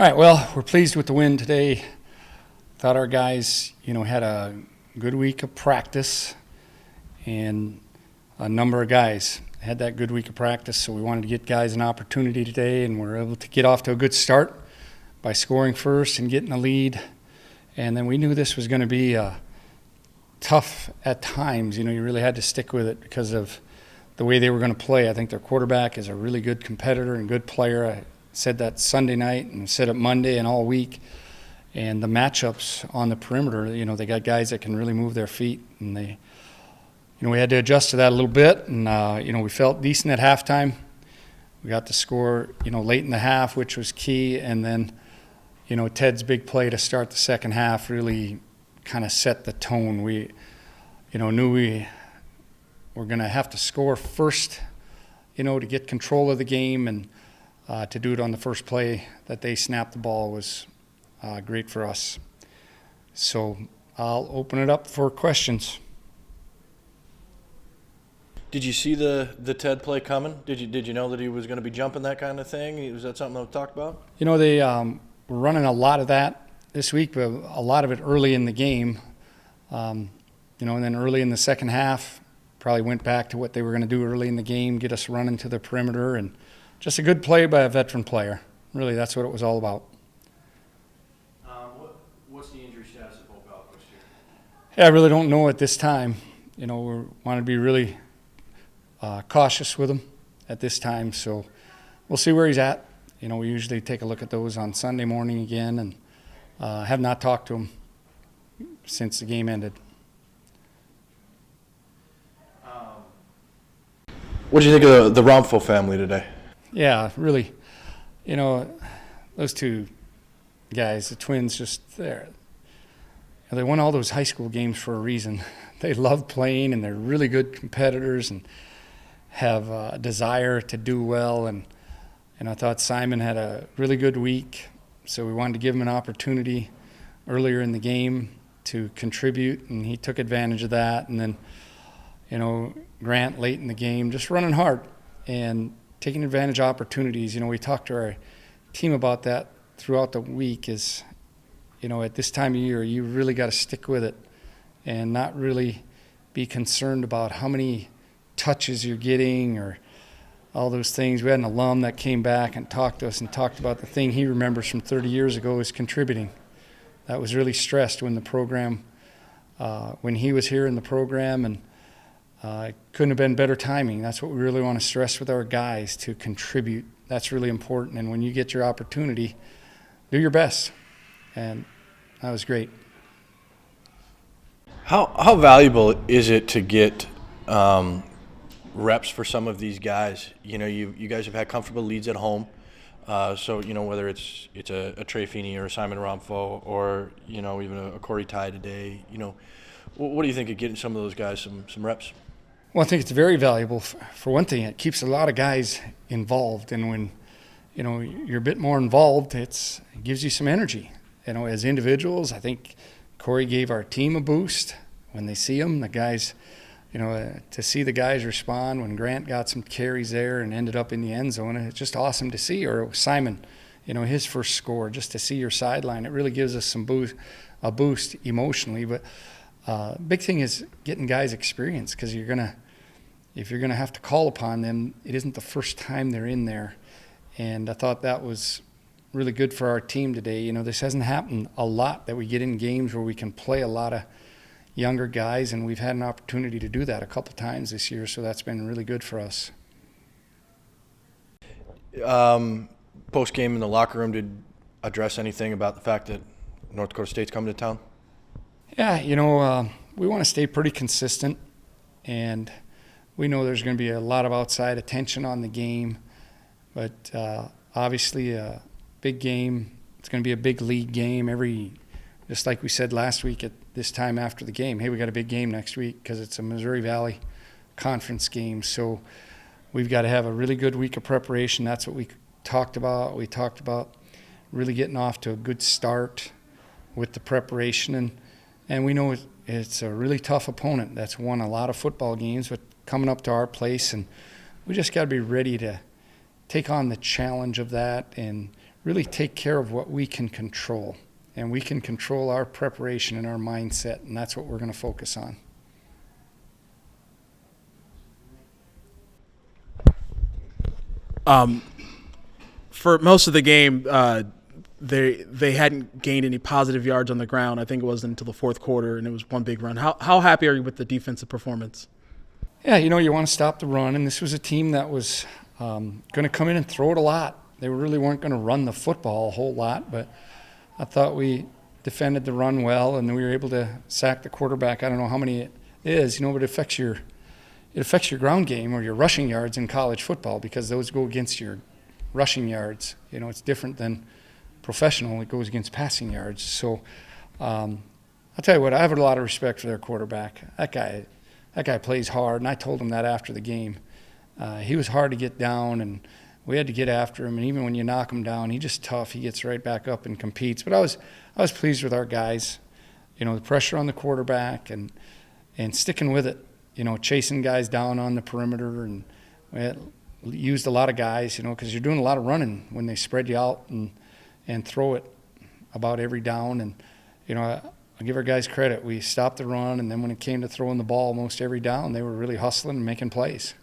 All right, well, we're pleased with the win today. Thought our guys, had a good week of practice, and a number of guys had that good week of practice, so we wanted to get guys an opportunity today, and we're able to get off to a good start by scoring first and getting a lead. And then we knew this was going to be tough at times. You really had to stick with it because of the way they were going to play. I think their quarterback is a really good competitor and good player. I said that Sunday night and said it Monday and all week. And the matchups on the perimeter, they got guys that can really move their feet. And they, we had to adjust to that a little bit. And, we felt decent at halftime. We got the score, late in the half, which was key. And then, Ted's big play to start the second half really kind of set the tone. We, knew we were going to have to score first, to get control of the game. And to do it on the first play that they snapped the ball was great for us. So I'll open it up for questions. Did you see the Ted play coming? Did you know that he was going to be jumping that kind of thing? Was that something that was talked about? They were running a lot of that this week, but a lot of it early in the game. And then early in the second half, probably went back to what they were going to do early in the game, get us running to the perimeter, and just a good play by a veteran player. Really, that's what it was all about. What's the injury status of Hope out this year? Yeah, I really don't know at this time. We want to be really cautious with him at this time, so we'll see where he's at. We usually take a look at those on Sunday morning again, and have not talked to him since the game ended. What did you think of the Romfo family today? Yeah, really, those two guys, the twins, just there. They won all those high school games for a reason. They love playing, and they're really good competitors and have a desire to do well. And I thought Simon had a really good week, so we wanted to give him an opportunity earlier in the game to contribute, and he took advantage of that. And then, Grant late in the game, just running hard and taking advantage of opportunities. We talked to our team about that throughout the week is, at this time of year, you really got to stick with it and not really be concerned about how many touches you're getting or all those things. We had an alum that came back and talked to us and talked about the thing he remembers from 30 years ago is contributing. That was really stressed when the program, when he was here in the program, and it couldn't have been better timing. That's what we really want to stress with our guys, to contribute. That's really important. And when you get your opportunity, do your best. And that was great. How valuable is it to get reps for some of these guys? You guys have had comfortable leads at home. So, whether it's a Trey Feeney or a Simon Romfo or, even a Corey Ty today, what do you think of getting some of those guys some reps? Well, I think it's very valuable. For one thing, it keeps a lot of guys involved. And when, you're a bit more involved, it gives you some energy. As individuals, I think Corey gave our team a boost when they see him. The guys, to see the guys respond when Grant got some carries there and ended up in the end zone, it's just awesome to see. Or Simon, his first score, just to see your sideline, it really gives us a boost emotionally. But big thing is getting guys experience, because if you're gonna have to call upon them, it isn't the first time they're in there. And I thought that was really good for our team today. This hasn't happened a lot, that we get in games where we can play a lot of younger guys, and we've had an opportunity to do that a couple times this year, so that's been really good for us. Post-game in the locker room, did address anything about the fact that North Dakota State's coming to town? Yeah, we want to stay pretty consistent, and we know there's going to be a lot of outside attention on the game, but obviously a big game. It's going to be a big league game. Just like we said last week at this time after the game, hey, we got a big game next week because it's a Missouri Valley Conference game. So we've got to have a really good week of preparation. That's what we talked about. We talked about really getting off to a good start with the preparation. And we know it's a really tough opponent that's won a lot of football games, but coming up to our place, and we just got to be ready to take on the challenge of that and really take care of what we can control. And we can control our preparation and our mindset, and that's what we're going to focus on. For most of the game, they hadn't gained any positive yards on the ground. I think it wasn't until the fourth quarter, and it was one big run. How happy are you with the defensive performance? Yeah, you want to stop the run, and this was a team that was going to come in and throw it a lot. They really weren't going to run the football a whole lot, but I thought we defended the run well, and we were able to sack the quarterback. I don't know how many it is, but it affects your ground game or your rushing yards in college football, because those go against your rushing yards. It's different than professional. It goes against passing yards. So I'll tell you what, I have a lot of respect for their quarterback. That guy plays hard, and I told him that after the game. He was hard to get down, and we had to get after him. And even when you knock him down, he's just tough. He gets right back up and competes. But I was pleased with our guys. The pressure on the quarterback and sticking with it. Chasing guys down on the perimeter, and we used a lot of guys. Because you're doing a lot of running when they spread you out and throw it about every down. And I'll give our guys credit. We stopped the run, and then when it came to throwing the ball, most every down, they were really hustling and making plays.